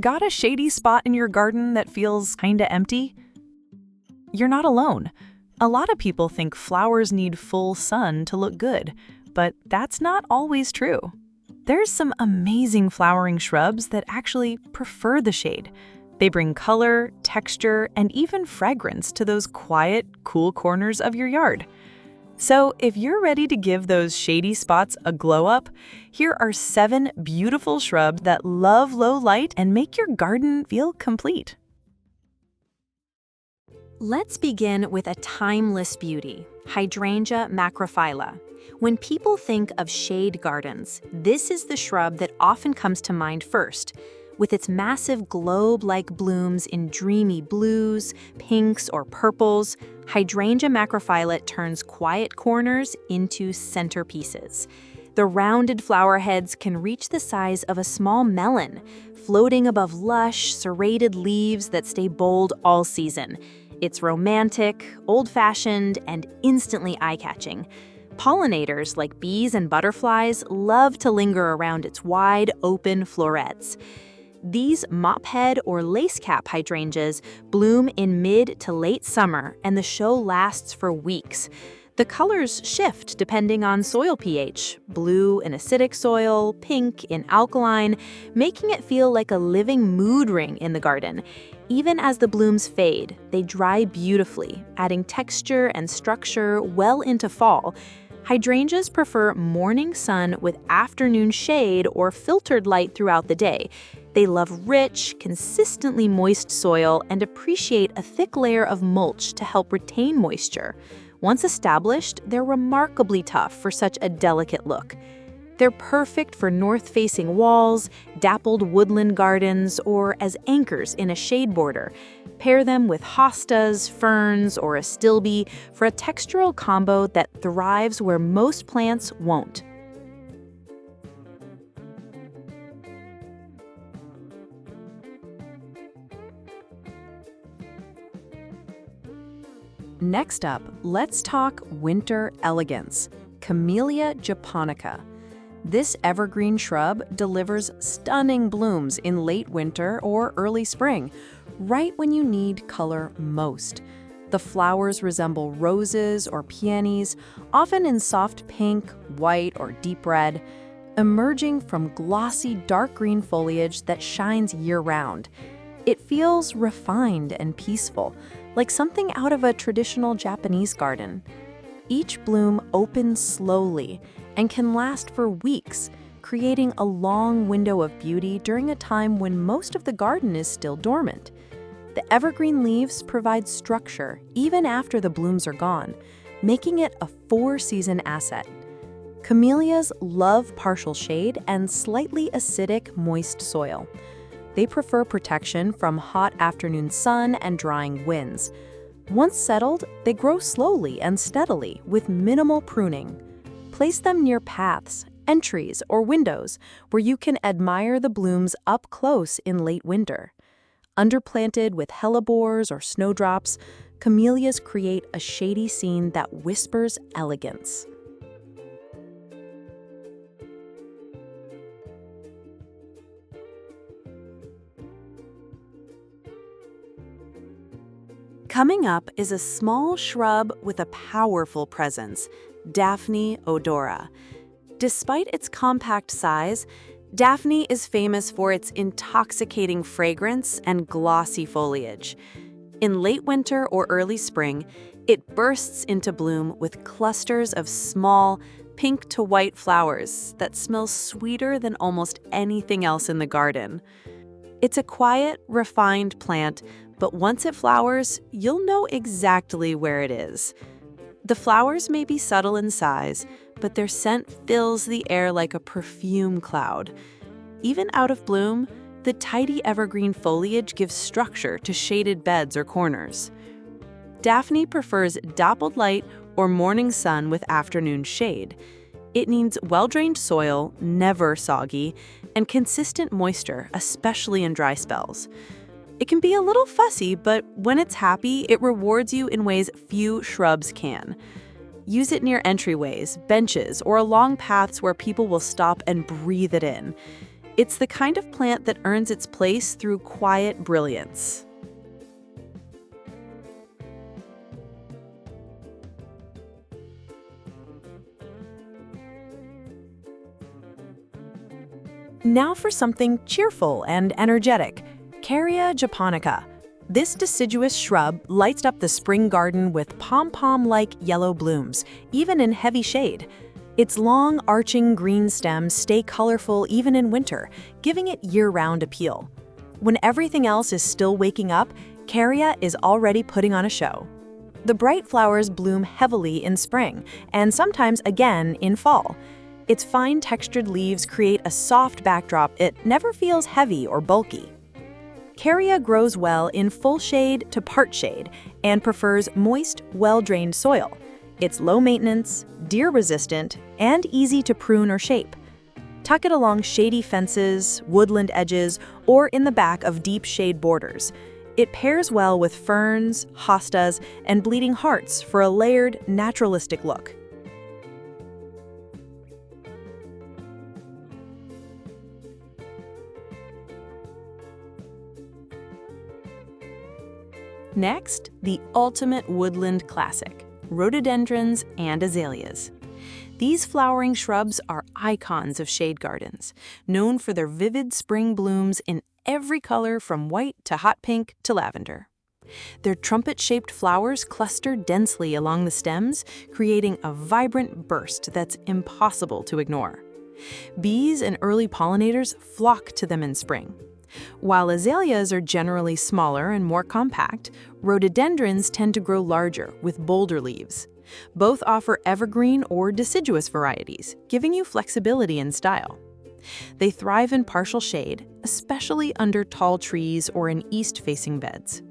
Got a shady spot in your garden that feels kinda empty? You're not alone. A lot of people think flowers need full sun to look good, but that's not always true. There's some amazing flowering shrubs that actually prefer the shade. They bring color, texture, and even fragrance to those quiet, cool corners of your yard. So if you're ready to give those shady spots a glow up, here are 7 beautiful shrubs that love low light and make your garden feel complete. Let's begin with a timeless beauty, Hydrangea macrophylla. When people think of shade gardens, this is the shrub that often comes to mind first. With its massive globe-like blooms in dreamy blues, pinks, or purples, Hydrangea macrophylla turns quiet corners into centerpieces. The rounded flower heads can reach the size of a small melon, floating above lush, serrated leaves that stay bold all season. It's romantic, old-fashioned, and instantly eye-catching. Pollinators like bees and butterflies love to linger around its wide, open florets. These mophead or lace-cap hydrangeas bloom in mid to late summer, and the show lasts for weeks. The colors shift depending on soil pH, blue in acidic soil, pink in alkaline, making it feel like a living mood ring in the garden. Even as the blooms fade, they dry beautifully, adding texture and structure well into fall. Hydrangeas prefer morning sun with afternoon shade or filtered light throughout the day. They love rich, consistently moist soil and appreciate a thick layer of mulch to help retain moisture. Once established, they're remarkably tough for such a delicate look. They're perfect for north-facing walls, dappled woodland gardens, or as anchors in a shade border. Pair them with hostas, ferns, or a stilbe for a textural combo that thrives where most plants won't. Next up, let's talk winter elegance, Camellia japonica. This evergreen shrub delivers stunning blooms in late winter or early spring, right when you need color most. The flowers resemble roses or peonies, often in soft pink, white, or deep red, emerging from glossy dark green foliage that shines year-round. It feels refined and peaceful, like something out of a traditional Japanese garden. Each bloom opens slowly and can last for weeks, creating a long window of beauty during a time when most of the garden is still dormant. The evergreen leaves provide structure even after the blooms are gone, making it a 4-season asset. Camellias love partial shade and slightly acidic, moist soil. They prefer protection from hot afternoon sun and drying winds. Once settled, they grow slowly and steadily with minimal pruning. Place them near paths, entries, or windows where you can admire the blooms up close in late winter. Underplanted with hellebores or snowdrops, camellias create a shady scene that whispers elegance. Coming up is a small shrub with a powerful presence, Daphne odora. Despite its compact size, Daphne is famous for its intoxicating fragrance and glossy foliage. In late winter or early spring, it bursts into bloom with clusters of small, pink to white flowers that smell sweeter than almost anything else in the garden. It's a quiet, refined plant, but once it flowers, you'll know exactly where it is. The flowers may be subtle in size, but their scent fills the air like a perfume cloud. Even out of bloom, the tidy evergreen foliage gives structure to shaded beds or corners. Daphne prefers dappled light or morning sun with afternoon shade. It needs well-drained soil, never soggy, and consistent moisture, especially in dry spells. It can be a little fussy, but when it's happy, it rewards you in ways few shrubs can. Use it near entryways, benches, or along paths where people will stop and breathe it in. It's the kind of plant that earns its place through quiet brilliance. Now for something cheerful and energetic, Caria japonica. This deciduous shrub lights up the spring garden with pom-pom-like yellow blooms, even in heavy shade. Its long, arching green stems stay colorful even in winter, giving it year-round appeal. When everything else is still waking up, Caria is already putting on a show. The bright flowers bloom heavily in spring, and sometimes again in fall. Its fine textured leaves create a soft backdrop. It never feels heavy or bulky. Caria grows well in full shade to part shade and prefers moist, well-drained soil. It's low maintenance, deer resistant, and easy to prune or shape. Tuck it along shady fences, woodland edges, or in the back of deep shade borders. It pairs well with ferns, hostas, and bleeding hearts for a layered, naturalistic look. Next, the ultimate woodland classic, rhododendrons and azaleas. These flowering shrubs are icons of shade gardens, known for their vivid spring blooms in every color from white to hot pink to lavender. Their trumpet-shaped flowers cluster densely along the stems, creating a vibrant burst that's impossible to ignore. Bees and early pollinators flock to them in spring. While azaleas are generally smaller and more compact, rhododendrons tend to grow larger with bolder leaves. Both offer evergreen or deciduous varieties, giving you flexibility and style. They thrive in partial shade, especially under tall trees or in east-facing beds.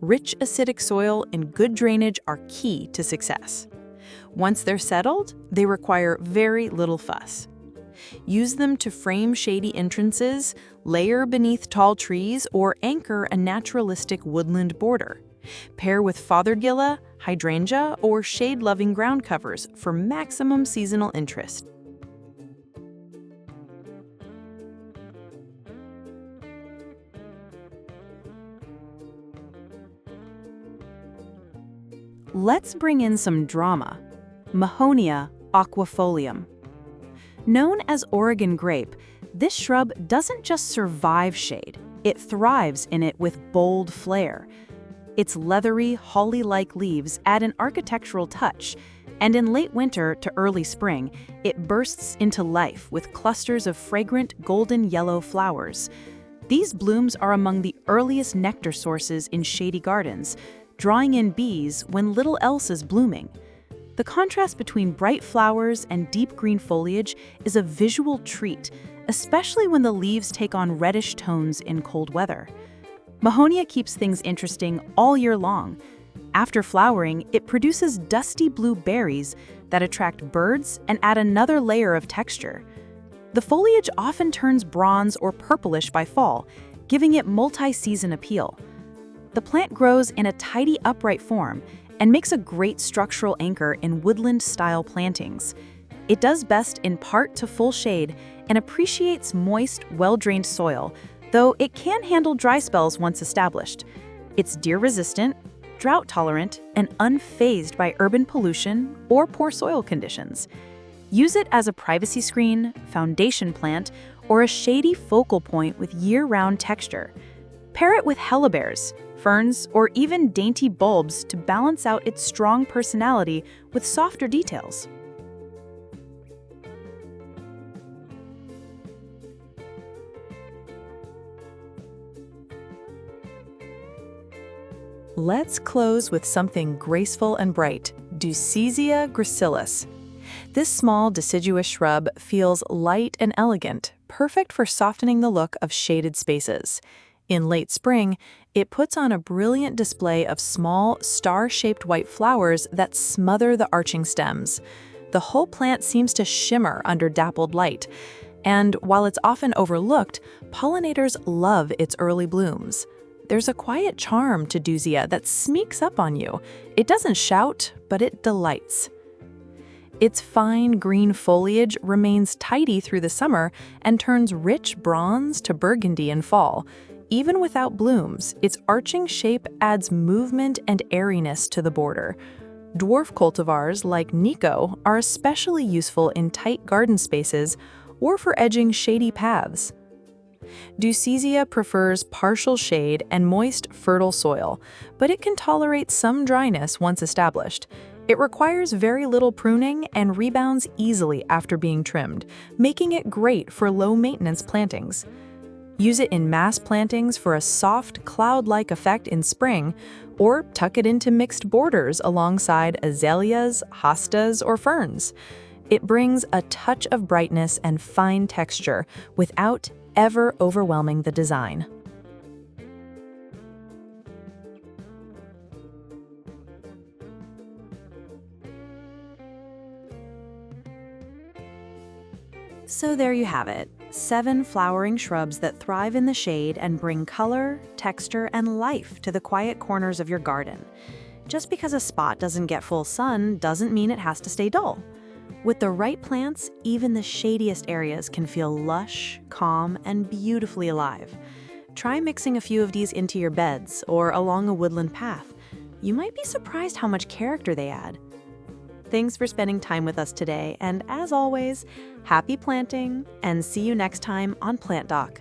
Rich acidic soil and good drainage are key to success. Once they're settled, they require very little fuss. Use them to frame shady entrances, layer beneath tall trees, or anchor a naturalistic woodland border. Pair with fothergilla, hydrangea, or shade-loving ground covers for maximum seasonal interest. Let's bring in some drama. Mahonia aquifolium. Known as Oregon grape, this shrub doesn't just survive shade, it thrives in it with bold flair. Its leathery, holly-like leaves add an architectural touch, and in late winter to early spring, it bursts into life with clusters of fragrant golden yellow flowers. These blooms are among the earliest nectar sources in shady gardens, drawing in bees when little else is blooming. The contrast between bright flowers and deep green foliage is a visual treat, especially when the leaves take on reddish tones in cold weather. Mahonia keeps things interesting all year long. After flowering, it produces dusty blue berries that attract birds and add another layer of texture. The foliage often turns bronze or purplish by fall, giving it multi-season appeal. The plant grows in a tidy upright form and makes a great structural anchor in woodland-style plantings. It does best in part to full shade and appreciates moist, well-drained soil, though it can handle dry spells once established. It's deer-resistant, drought-tolerant, and unfazed by urban pollution or poor soil conditions. Use it as a privacy screen, foundation plant, or a shady focal point with year-round texture. Pair it with helleberries, ferns, or even dainty bulbs to balance out its strong personality with softer details. Let's close with something graceful and bright, Ducesia gracilis. This small deciduous shrub feels light and elegant, perfect for softening the look of shaded spaces. In late spring, it puts on a brilliant display of small, star-shaped white flowers that smother the arching stems. The whole plant seems to shimmer under dappled light, and while it's often overlooked, pollinators love its early blooms. There's a quiet charm to Ducesia that sneaks up on you. It doesn't shout, but it delights. Its fine green foliage remains tidy through the summer and turns rich bronze to burgundy in fall. Even without blooms, its arching shape adds movement and airiness to the border. Dwarf cultivars like Nico are especially useful in tight garden spaces or for edging shady paths. Ducesia prefers partial shade and moist, fertile soil, but it can tolerate some dryness once established. It requires very little pruning and rebounds easily after being trimmed, making it great for low-maintenance plantings. Use it in mass plantings for a soft, cloud-like effect in spring, or tuck it into mixed borders alongside azaleas, hostas, or ferns. It brings a touch of brightness and fine texture without ever overwhelming the design. So there you have it, 7 flowering shrubs that thrive in the shade and bring color, texture, and life to the quiet corners of your garden. Just because a spot doesn't get full sun doesn't mean it has to stay dull. With the right plants, even the shadiest areas can feel lush, calm, and beautifully alive. Try mixing a few of these into your beds or along a woodland path. You might be surprised how much character they add. Thanks for spending time with us today, and as always, happy planting, and see you next time on Plant Doc.